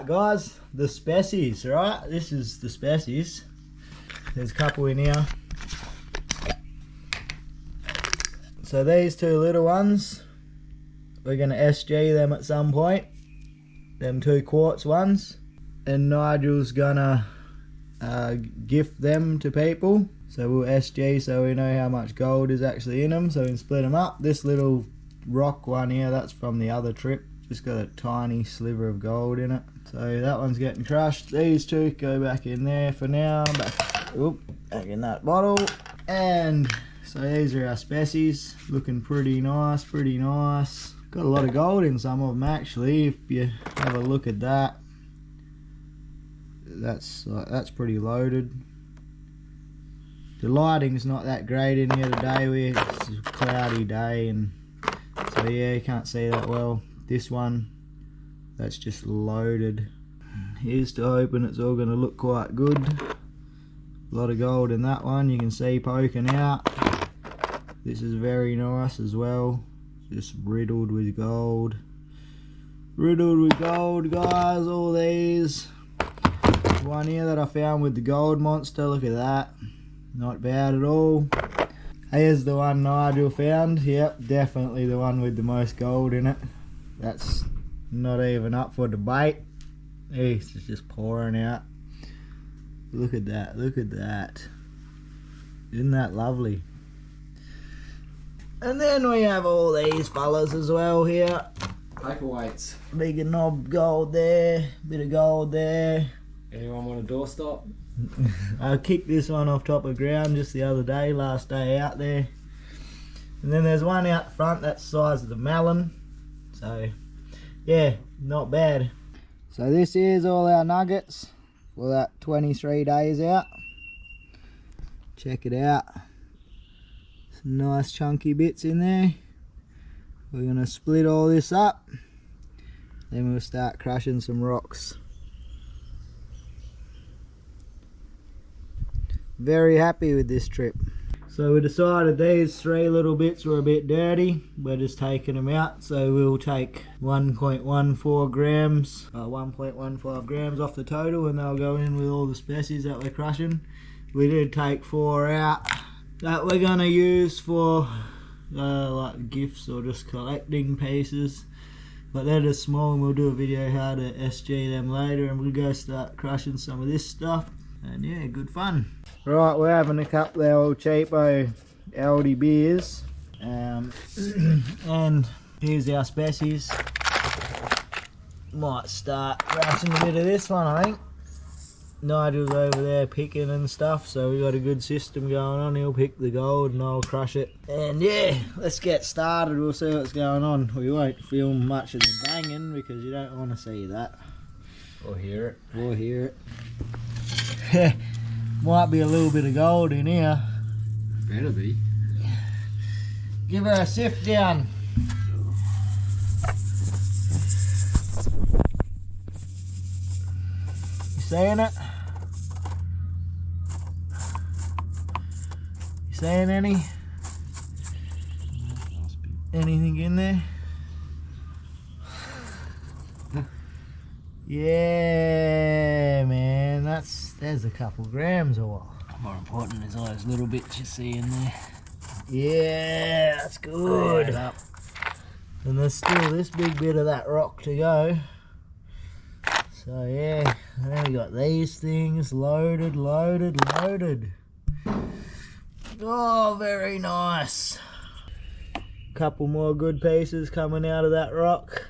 Alright guys, the species, right? This is the species. There's a couple in here. So these two little ones, we're going to SG them at some point. Them 2 quartz ones. And Nigel's going to gift them to people. So we'll SG so we know how much gold is actually in them. So we can split them up. This little rock one here, that's from the other trip. Just got a tiny sliver of gold in it. So that one's getting crushed. These 2 go back in there for now. Back in that bottle. And so these are our species. Looking pretty nice, pretty nice. Got a lot of gold in some of them actually. If you have a look at that. That's pretty loaded. The lighting's not that great in here today. It's a cloudy day, and so yeah, you can't see that well. This one, that's just loaded. Here's to hoping it's all going to look quite good. A lot of gold in that one, you can see poking out. This is very nice as well, just riddled with gold. Riddled with gold, guys, all these. One here that I found with the gold monster, look at that. Not bad at all. Here's the one Nigel found. Yep, definitely the one with the most gold in it. That's not even up for debate. It's just pouring out. Look at that, look at that. Isn't that lovely? And then we have all these fellas as well here. Paperweights. Big knob gold there, bit of gold there. Anyone want a doorstop? I kicked this one off top of ground just the other day, last day out there. And then there's one out front that's the size of the melon. So yeah, not bad. So this is all our nuggets for that 23 days out. Check it out. Some nice chunky bits in there. We're going to split all this up. Then we'll start crushing some rocks. Very happy with this trip. So we decided these 3 little bits were a bit dirty. We're just taking them out. So we'll take 1.14 grams, 1.15 grams off the total, and they'll go in with all the species that we're crushing. We did take 4 out that we're gonna use for like gifts or just collecting pieces. But they're just small, and we'll do a video how to SG them later, and we'll go start crushing some of this stuff. And yeah, good fun. Right, we're having a couple of old cheapo AUD beers. And here's our species. Might start crushing a bit of this one, I think. Nigel's over there picking and stuff, so we got a good system going on. He'll pick the gold and I'll crush it. And yeah, let's get started. We'll see what's going on. We won't film much of the banging because you don't want to see that. Or hear it. Or hear it. Might be a little bit of gold in here. Better be. Give her a sift down. You seeing it? You seeing anything in there? Yeah, man, there's a couple grams or what? More important is all those little bits you see in there. Yeah, that's good. Right up. And there's still this big bit of that rock to go. So yeah, and then we got these things loaded. Oh, very nice. Couple more good pieces coming out of that rock.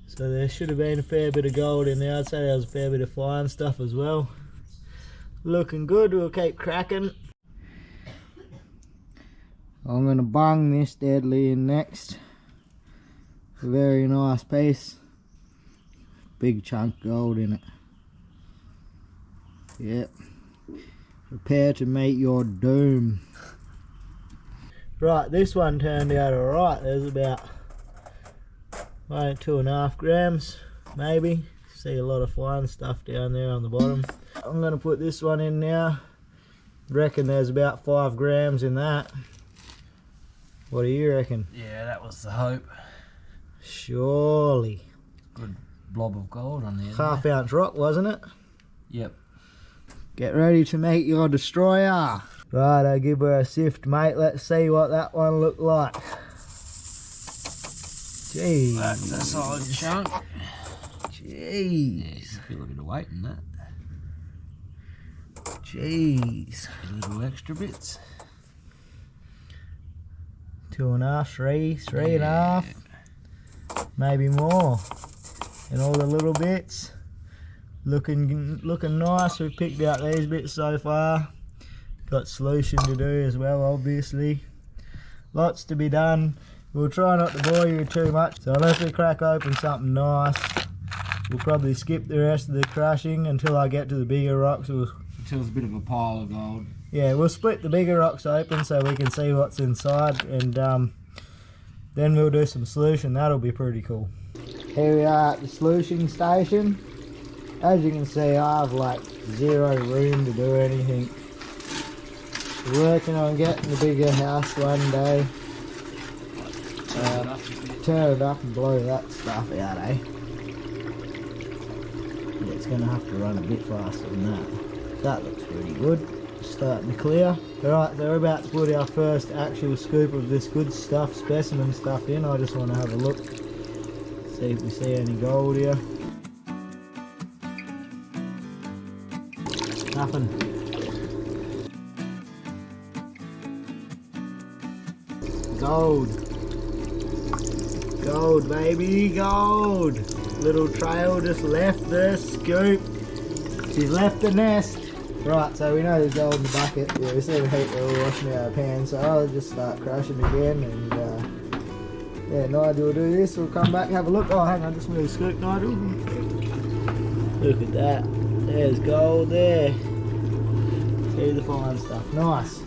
So there should have been a fair bit of gold in there. I'd say there was a fair bit of fine stuff as well. Looking good, we'll keep cracking. I'm going to bung this deadly in next. A very nice piece. Big chunk gold in it. Yep. Prepare to meet your doom. Right, this one turned out alright. There's about 2.5 grams, maybe. See a lot of fine stuff down there on the bottom. I'm going to put this one in now. Reckon there's about 5 grams in that. What do you reckon? Yeah, that was the hope. Surely. Good blob of gold on there. Half ounce rock, wasn't it? Yep. Get ready to make your destroyer. Right, I'll give her a sift, mate. Let's see what that one looked like. Jeez. That's a solid chunk. Jeez. Yeah, feel a bit of weight in that. Jeez. A little extra bits. 2.5, 3.5. Maybe more. And all the little bits. Looking nice. We've picked out these bits so far. Got sluicing to do as well, obviously. Lots to be done. We'll try not to bore you too much. So unless we crack open something nice, we'll probably skip the rest of the crushing until I get to the bigger rocks. Until it's a bit of a pile of gold. Yeah, we'll split the bigger rocks open so we can see what's inside, and then we'll do some solution. That'll be pretty cool. Here we are at the solution station. As you can see, I have like zero room to do anything. Working on getting the bigger house one day. Turn it up and blow that stuff out, eh? Yeah, it's going to have to run a bit faster than that. That looks pretty good. Starting to clear. Alright, so we're about to put our first actual scoop of this good stuff, specimen stuff in. I just want to have a look. See if we see any gold here. Nothing. Gold. Gold, baby, gold. Little trail just left the scoop. She's left the nest. Right, so we know there's gold in the bucket. Yeah, we see the heat that we're washing out of pan, so I'll just start crushing again, and yeah, Nigel will do this. We'll come back and have a look. Oh, hang on, just move the scoop, Nigel. Look at that. There's gold there. See the fine stuff. Nice.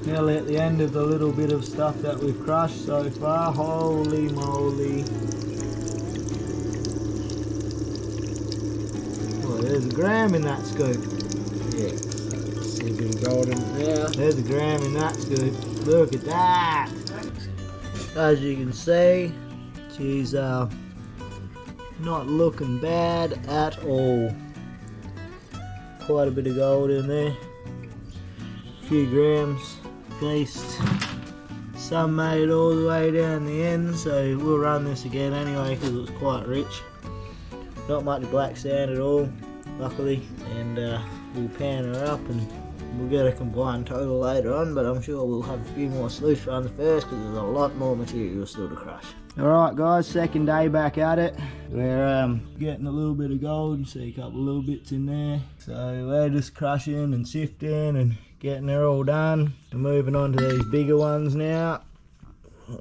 Nearly at the end of the little bit of stuff that we've crushed so far. Holy moly. Oh, there's a gram in that scoop. Yeah. See a bit of gold in there. There's a gram in that scoop. Look at that. As you can see, she's not looking bad at all. Quite a bit of gold in there. A few grams at least. Some made it all the way down the end, so we'll run this again anyway because it was quite rich. Not much black sand at all, luckily, and we'll pan her up and we'll get a combined total later on, but I'm sure we'll have a few more sluice runs first because there's a lot more material still to crush. Alright guys, second day back at it. We're getting a little bit of gold. You see a couple of little bits in there. So we're just crushing and sifting and getting her all done. We're moving on to these bigger ones now.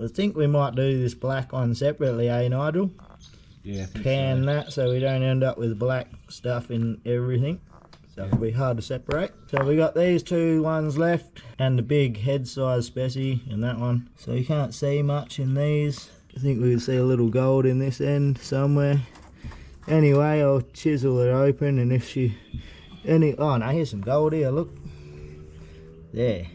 I think we might do this black one separately, eh Nigel? Yeah, I think Pan so. that so we don't end up with black stuff in everything. So it'll be hard to separate. So we got these two ones left and the big head size speci and that one. So you can't see much in these. I think we can see a little gold in this end somewhere. Anyway, I'll chisel it open, and if she oh no, here's some gold here, look. There.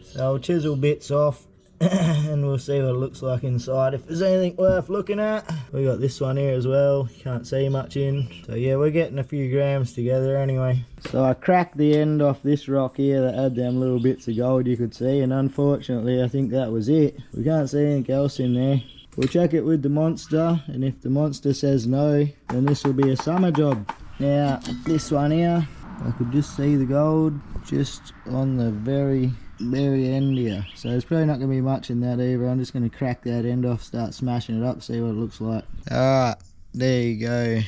So I'll chisel bits off and we'll see what it looks like inside. If there's anything worth looking at. We got this one here as well. You can't see much in. So yeah, we're getting a few grams together anyway. So I cracked the end off this rock here that had them little bits of gold you could see, and unfortunately I think that was it. We can't see anything else in there. We'll check it with the monster, and if the monster says no, then this will be a summer job. Now this one here, I could just see the gold just on the very end here, so there's probably not going to be much in that either. I'm just going to crack that end off, start smashing it up, see what it looks like. Alright, there you go.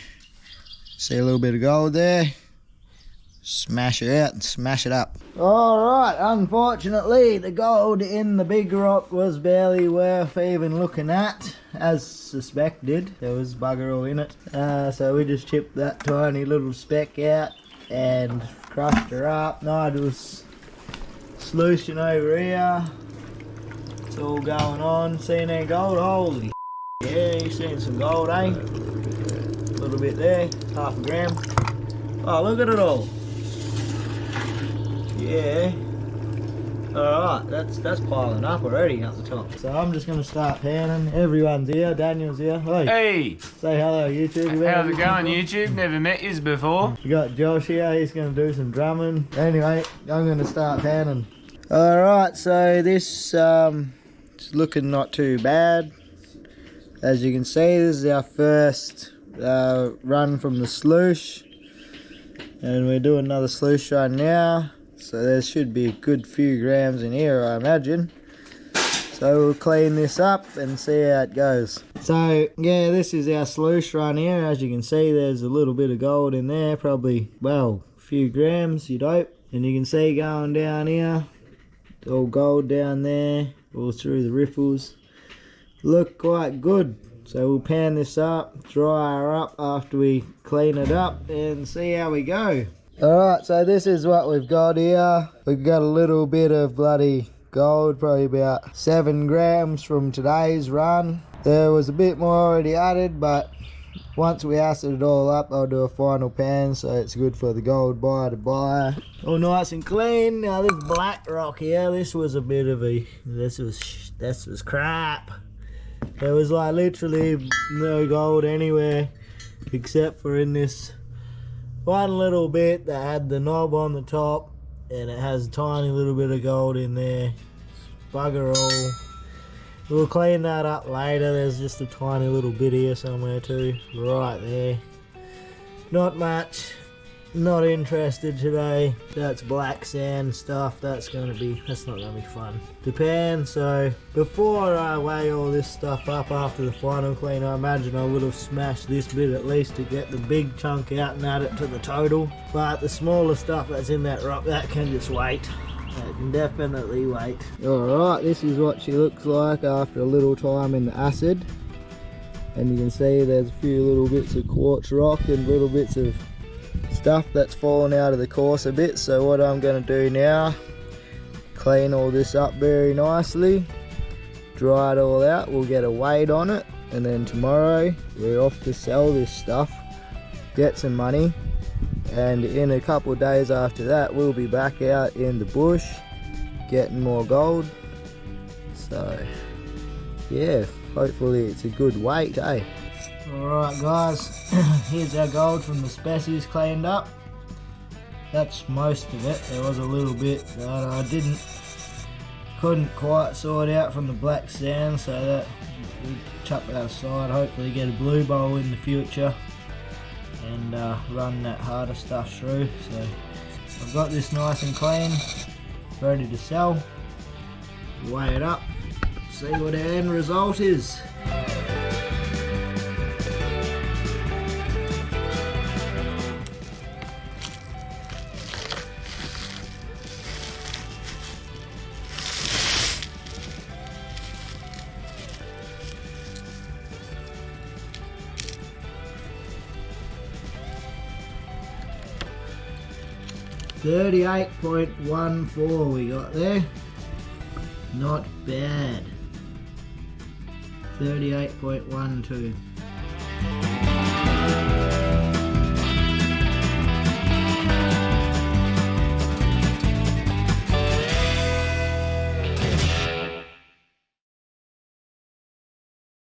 See a little bit of gold there. Smash it out and smash it up. Alright, unfortunately the gold in the big rock was barely worth even looking at, as suspected. There was bugger all in it. So we just chipped that tiny little speck out and crushed her up. Nigel's sluicing over here. It's all going on. Seen any gold? Holy yeah, you seen some gold, eh? A little bit there, half a gram. Oh, look at it all. Yeah, Alright, that's piling up already up the top. So I'm just going to start panning. Everyone's here. Daniel's here. Hey! Say hello, YouTube. How's it going, YouTube? Never met yous before. We got Josh here. He's going to do some drumming. Anyway, I'm going to start panning. Alright, so this is looking not too bad. As you can see, this is our first run from the sluice. And we're doing another sluice run now. So there should be a good few grams in here, I imagine. So we'll clean this up and see how it goes. So yeah, this is our sluice run here. As you can see, there's a little bit of gold in there, probably, well, a few grams, you'd hope. And you can see going down here, all gold down there, all through the riffles. Look quite good. So we'll pan this up, dry her up after we clean it up and see how we go. Alright, so this is what we've got here. We've got a little bit of bloody gold, probably about 7 grams from today's run. There was a bit more already added, but once we acid it all up, I'll do a final pan, so it's good for the gold buyer to buy. All nice and clean. Now this black rock here, this was a bit of a, this was crap. There was like literally no gold anywhere except for in this one little bit that had the knob on the top, and it has a tiny little bit of gold in there. Bugger all. We'll clean that up later. There's just a tiny little bit here somewhere too, right there. Not much. Not interested today. That's black sand stuff. That's not gonna be fun to pan. So before I weigh all this stuff up after the final clean, I imagine I would have smashed this bit at least to get the big chunk out and add it to the total. But the smaller stuff that's in that rock, that can just wait. That can definitely wait. Alright, this is what she looks like after a little time in the acid. And you can see there's a few little bits of quartz rock and little bits of stuff that's fallen out of the course a bit. So what I'm going to do now, clean all this up very nicely, dry it all out, we'll get a weight on it, and then tomorrow we're off to sell this stuff, get some money, and in a couple of days after that we'll be back out in the bush getting more gold. So yeah, hopefully it's a good weight, eh? Alright guys, here's our gold from the species cleaned up. That's most of it. There was a little bit that I couldn't quite sort out from the black sand, so that we'll chuck that aside, hopefully get a blue bowl in the future and run that harder stuff through. So I've got this nice and clean, ready to sell. Weigh it up, see what our end result is. $38.14 we got there. Not bad. 38.12.